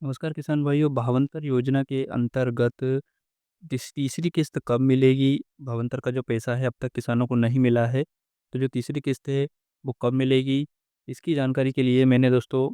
नमस्कार किसान भाइयों, भावंतर योजना के अंतर्गत तीसरी किस्त कब मिलेगी? भावंतर का जो पैसा है अब तक किसानों को नहीं मिला है, तो जो तीसरी किस्त है वो कब मिलेगी? इसकी जानकारी के लिए मैंने दोस्तों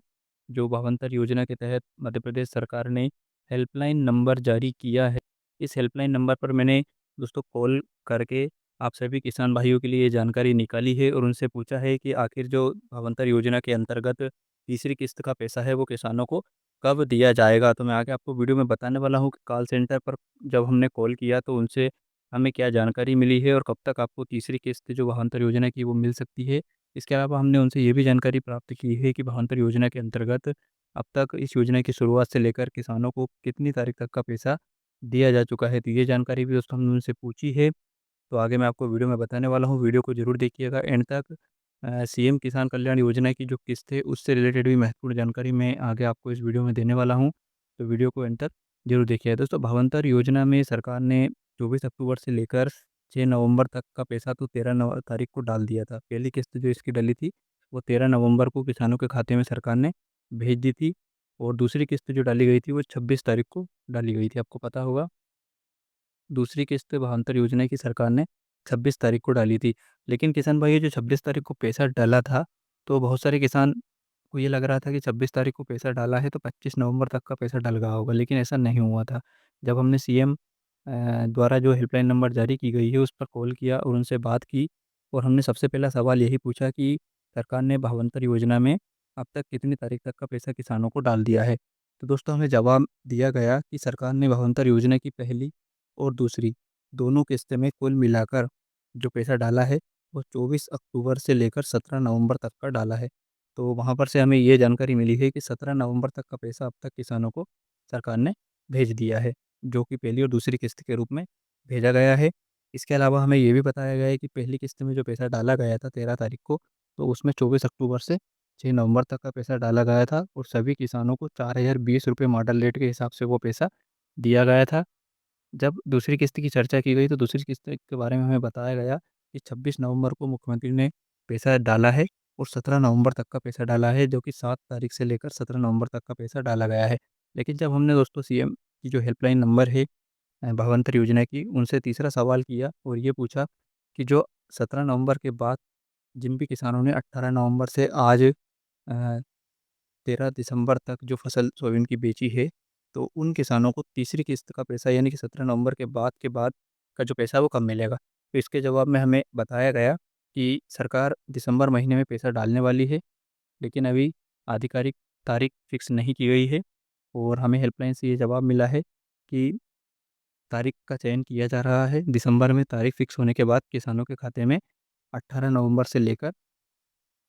जो भावंतर योजना के तहत मध्य प्रदेश सरकार ने हेल्पलाइन नंबर जारी किया है, इस हेल्पलाइन नंबर पर मैंने दोस्तों कॉल करके आप सभी किसान भाइयों के लिए ये जानकारी निकाली है और उनसे पूछा है कि आखिर जो भावंतर योजना के अंतर्गत तीसरी किस्त का पैसा है वो किसानों को कब दिया जाएगा? तो मैं आगे आपको वीडियो में बताने वाला हूँ कि कॉल सेंटर पर जब हमने कॉल किया तो उनसे हमें क्या जानकारी मिली है और कब तक आपको तीसरी किस्त जो भावांतर योजना की वो मिल सकती है। इसके अलावा हमने उनसे ये भी जानकारी प्राप्त की है कि भावांतर योजना के अंतर्गत अब तक इस योजना की शुरुआत से लेकर किसानों को कितनी तारीख तक का पैसा दिया जा चुका है। तो ये जानकारी भी दोस्तों हमने उनसे पूछी है। तो आगे मैं आपको वीडियो में बताने वाला हूँ, वीडियो को ज़रूर देखिएगा एंड तक। सीएम किसान कल्याण योजना की जो किस्त है, उससे रिलेटेड भी महत्वपूर्ण जानकारी मैं आगे आपको इस वीडियो में देने वाला हूँ, तो वीडियो को एंड तक ज़रूर देखिए। दोस्तों, भावांतर योजना में सरकार ने 24 अक्टूबर से लेकर 6 नवंबर तक का पैसा तो 13 तारीख को डाल दिया था। पहली किस्त जो इसकी डली थी, वो 13 नवंबर को किसानों के खाते में सरकार ने भेज दी थी और दूसरी किस्त जो डाली गई थी, वो 26 तारीख को डाली गई थी। आपको पता होगा दूसरी किस्त भावांतर योजना की सरकार ने 26 तारीख को डाली थी। लेकिन किसान भाई ये जो 26 तारीख को पैसा डला था, तो बहुत सारे किसान को ये लग रहा था कि 26 तारीख को पैसा डाला है तो 25 नवंबर तक का पैसा डल गया होगा, लेकिन ऐसा नहीं हुआ था। जब हमने सीएम द्वारा जो हेल्पलाइन नंबर जारी की गई है उस पर कॉल किया और उनसे बात की और हमने सबसे पहला सवाल यही पूछा कि सरकार ने भावांतर योजना में अब तक कितनी तारीख तक का पैसा किसानों को डाल दिया है। तो दोस्तों, हमें जवाब दिया गया कि सरकार ने भावांतर योजना की पहली और दूसरी दोनों किस्तें में कुल मिलाकर जो पैसा डाला है वो 24 अक्टूबर से लेकर 17 नवंबर तक का डाला है। तो वहाँ पर से हमें ये जानकारी मिली है कि 17 नवंबर तक का पैसा अब तक किसानों को सरकार ने भेज दिया है, जो कि पहली और दूसरी किस्त के रूप में भेजा गया है। इसके अलावा हमें ये भी बताया गया है कि पहली किस्त में जो पैसा डाला गया था 13 तारीख को, तो उसमें 24 अक्टूबर से 6 नवंबर तक का पैसा डाला गया था और सभी किसानों को 4020 रुपये मॉडल रेट के हिसाब से वो पैसा दिया गया था। जब दूसरी किस्त की चर्चा की गई तो दूसरी किस्त के बारे में हमें बताया गया कि 26 नवंबर को मुख्यमंत्री ने पैसा डाला है और 17 नवंबर तक का पैसा डाला है, जो कि 7 तारीख से लेकर 17 नवंबर तक का पैसा डाला गया है। लेकिन जब हमने दोस्तों सीएम की जो हेल्पलाइन नंबर है भावांतर योजना की, उनसे तीसरा सवाल किया और ये पूछा कि जो 17 नवंबर के बाद जिन भी किसानों ने 18 नवंबर से आज 13 दिसंबर तक जो फसल सोयाबीन की बेची है, तो उन किसानों को तीसरी किस्त का पैसा यानी कि 17 नवंबर के बाद का जो पैसा है वो कब मिलेगा? तो इसके जवाब में हमें बताया गया कि सरकार दिसंबर महीने में पैसा डालने वाली है, लेकिन अभी आधिकारिक तारीख फिक्स नहीं की गई है और हमें हेल्पलाइन से ये जवाब मिला है कि तारीख का चयन किया जा रहा है। दिसंबर में तारीख फिक्स होने के बाद किसानों के खाते में 18 नवंबर से लेकर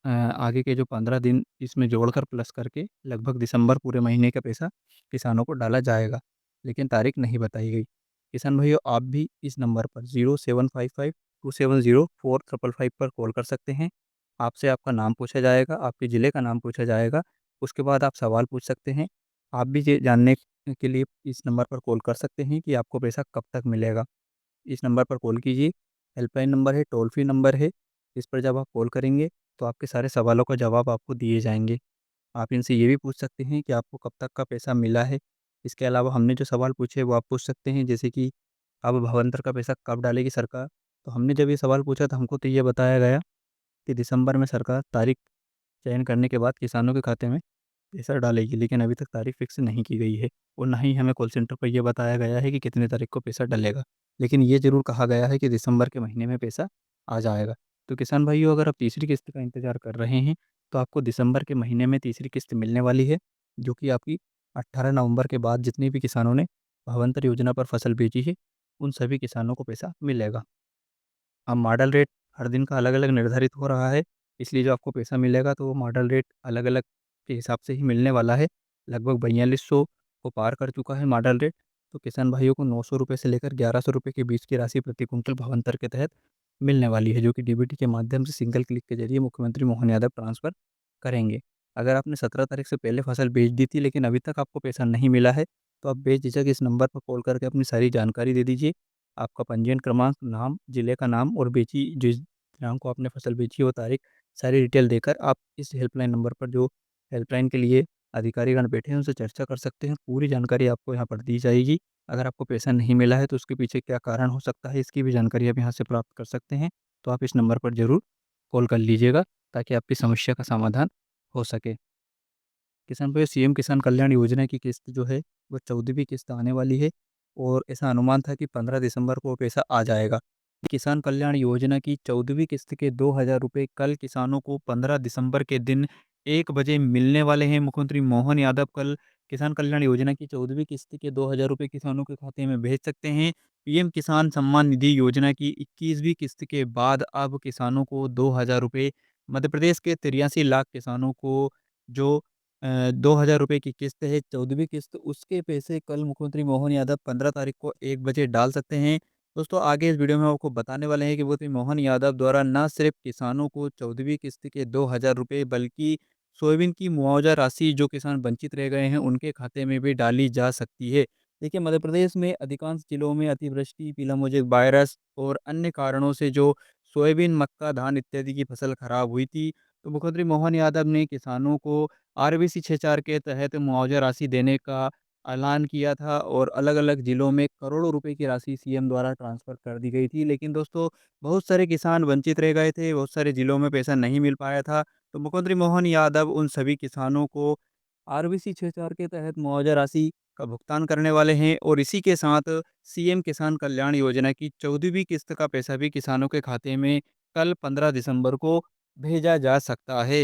आगे के जो 15 दिन इसमें जोड़कर प्लस करके लगभग दिसंबर पूरे महीने का पैसा किसानों को डाला जाएगा, लेकिन तारीख नहीं बताई गई। किसान भाइयों, आप भी इस नंबर पर 0755 270 4555 पर कॉल कर सकते हैं। आपसे आपका नाम पूछा जाएगा, आपके ज़िले का नाम पूछा जाएगा, उसके बाद आप सवाल पूछ सकते हैं। आप भी ये जानने के लिए इस नंबर पर कॉल कर सकते हैं कि आपको पैसा कब तक मिलेगा। इस नंबर पर कॉल कीजिए, हेल्पलाइन नंबर है, टोल फ्री नंबर है। इस पर जब आप कॉल करेंगे तो आपके सारे सवालों का जवाब आपको दिए जाएँगे। आप इनसे ये भी पूछ सकते हैं कि आपको कब तक का पैसा मिला है। इसके अलावा हमने जो सवाल पूछे वो आप पूछ सकते हैं, जैसे कि अब भावांतर का पैसा कब डालेगी सरकार? तो हमने जब ये सवाल पूछा तो हमको तो ये बताया गया कि दिसंबर में सरकार तारीख चयन करने के बाद किसानों के खाते में पैसा डालेगी, लेकिन अभी तक तारीख फिक्स नहीं की गई है और ना ही हमें कॉल सेंटर पर ये बताया गया है कि कितने तारीख को पैसा डलेगा। लेकिन ये ज़रूर कहा गया है कि दिसंबर के महीने में पैसा आ जाएगा। तो किसान भाइयों, अगर आप तीसरी किस्त का इंतज़ार कर रहे हैं, तो आपको दिसंबर के महीने में तीसरी किस्त मिलने वाली है, जो कि आपकी 18 नवंबर के बाद जितने भी किसानों ने भावांतर योजना पर फसल बेची है, उन सभी किसानों को पैसा मिलेगा। अब मॉडल रेट हर दिन का अलग-अलग निर्धारित हो रहा है, इसलिए जो आपको पैसा मिलेगा तो वो मॉडल रेट अलग-अलग के हिसाब से ही मिलने वाला है। लगभग 4200 को पार कर चुका है मॉडल रेट, तो किसान भाइयों को 900 रुपए से लेकर 1100 रुपए के बीच की राशि प्रति कुंटल भावांतर के तहत मिलने वाली है, जो कि डीबीटी के माध्यम से सिंगल क्लिक के ज़रिए मुख्यमंत्री मोहन यादव ट्रांसफ़र करेंगे। अगर आपने 17 तारीख से पहले फसल बेच दी थी लेकिन अभी तक आपको पैसा नहीं मिला है, तो आप बेझिझक इस नंबर पर कॉल करके अपनी सारी जानकारी दे दीजिए। आपका पंजीयन क्रमांक, नाम, जिले का नाम और बेची जिस दिनांक को आपने फसल बेची है वो तारीख, सारी डिटेल देकर आप इस हेल्पलाइन नंबर पर जो हेल्पलाइन के लिए अधिकारीगण बैठे हैं, उनसे चर्चा कर सकते हैं। पूरी जानकारी आपको यहाँ पर दी जाएगी। अगर आपको पैसा नहीं मिला है तो उसके पीछे क्या कारण हो सकता है, इसकी भी जानकारी आप यहाँ से प्राप्त कर सकते हैं। तो आप इस नंबर पर ज़रूर कॉल कर लीजिएगा ताकि आपकी समस्या का समाधान हो सके। किसान भाइयों, सीएम किसान कल्याण योजना की किस्त जो है वो 14वीं किस्त आने वाली है और ऐसा अनुमान था कि 15 दिसंबर को वो पैसा आ जाएगा। किसान कल्याण योजना की 14वीं किस्त के 2000 रुपये कल किसानों को 15 दिसंबर के दिन 1 बजे मिलने वाले हैं। मुख्यमंत्री मोहन यादव कल किसान कल्याण योजना की 14वीं किस्त के 2000 रुपये किसानों के खाते में भेज सकते हैं। पीएम किसान सम्मान निधि योजना की 21वीं किस्त के बाद अब किसानों को 2000 रुपये, मध्य प्रदेश के 83 लाख किसानों को जो 2000 रुपये की किस्त है, 14वीं किस्त, उसके पैसे कल मुख्यमंत्री मोहन यादव 15 तारीख को 1 बजे डाल सकते हैं। दोस्तों, आगे इस वीडियो में आपको बताने वाले हैं कि मुख्यमंत्री मोहन यादव द्वारा न सिर्फ किसानों को 14वीं किस्त के 2000 रुपये बल्कि सोयाबीन की मुआवजा राशि जो किसान वंचित रह गए हैं उनके खाते में भी डाली जा सकती है। देखिए, मध्य प्रदेश में अधिकांश जिलों में अतिवृष्टि, पीला मोजेक वायरस और अन्य कारणों से जो सोयाबीन, मक्का, धान इत्यादि की फसल खराब हुई थी, तो मुख्यमंत्री मोहन यादव ने किसानों को आरबीसी 64 के तहत मुआवजा राशि देने का ऐलान किया था और अलग-अलग जिलों में करोड़ों रुपए की राशि सीएम द्वारा ट्रांसफ़र कर दी गई थी। लेकिन दोस्तों, बहुत सारे किसान वंचित रह गए थे, बहुत सारे जिलों में पैसा नहीं मिल पाया था। तो मुख्यमंत्री मोहन यादव उन सभी किसानों को आरबीसी 64 के तहत मुआवजा राशि का भुगतान करने वाले हैं और इसी के साथ सीएम किसान कल्याण योजना की 14वीं किस्त का पैसा भी किसानों के खाते में कल 15 दिसंबर को भेजा जा सकता है।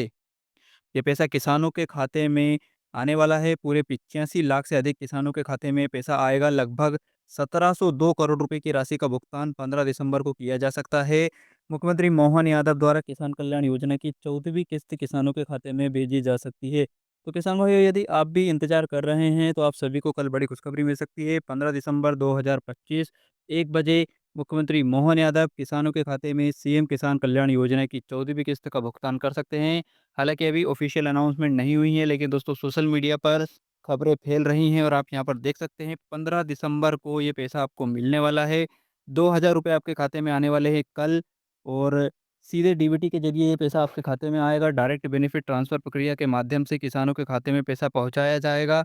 ये पैसा किसानों के खाते में आने वाला है। पूरे 85 लाख से अधिक किसानों के खाते में पैसा आएगा। लगभग 1702 करोड़ रुपए की राशि का भुगतान 15 दिसंबर को किया जा सकता है। मुख्यमंत्री मोहन यादव द्वारा किसान कल्याण योजना की 14वीं किस्त किसानों के खाते में भेजी जा सकती है। तो किसान भाइयों, यदि आप भी इंतजार कर रहे हैं तो आप सभी को कल बड़ी खुशखबरी मिल सकती है। 15 दिसंबर 2025 1 बजे मुख्यमंत्री मोहन यादव किसानों के खाते में सीएम किसान कल्याण योजना की 14वीं किस्त का भुगतान कर सकते हैं। हालाँकि अभी ऑफ़िशियल अनाउंसमेंट नहीं हुई है, लेकिन दोस्तों सोशल मीडिया पर खबरें फैल रही हैं और आप यहाँ पर देख सकते हैं 15 दिसंबर को ये पैसा आपको मिलने वाला है। 2000 रुपये आपके खाते में आने वाले हैं कल और सीधे डीबीटी के ज़रिए ये पैसा आपके खाते में आएगा। डायरेक्ट बेनिफिट ट्रांसफ़र प्रक्रिया के माध्यम से किसानों के खाते में पैसा पहुँचाया जाएगा।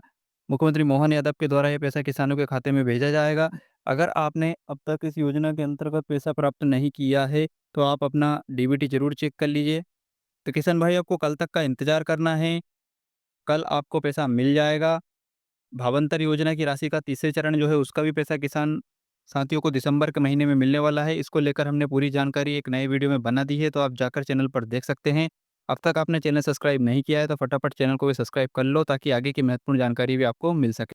मुख्यमंत्री मोहन यादव के द्वारा ये पैसा किसानों के खाते में भेजा जाएगा। अगर आपने अब तक इस योजना के अंतर्गत पैसा प्राप्त नहीं किया है, तो आप अपना डीबीटी ज़रूर चेक कर लीजिए। तो किसान भाई, आपको कल तक का इंतज़ार करना है, कल आपको पैसा मिल जाएगा। भावांतर योजना की राशि का तीसरे चरण जो है उसका भी पैसा किसान साथियों को दिसंबर के महीने में मिलने वाला है। इसको लेकर हमने पूरी जानकारी एक नए वीडियो में बना दी है, तो आप जाकर चैनल पर देख सकते हैं। अब तक आपने चैनल सब्सक्राइब नहीं किया है तो फटाफट चैनल को भी सब्सक्राइब कर लो ताकि आगे की महत्वपूर्ण जानकारी भी आपको मिल सके।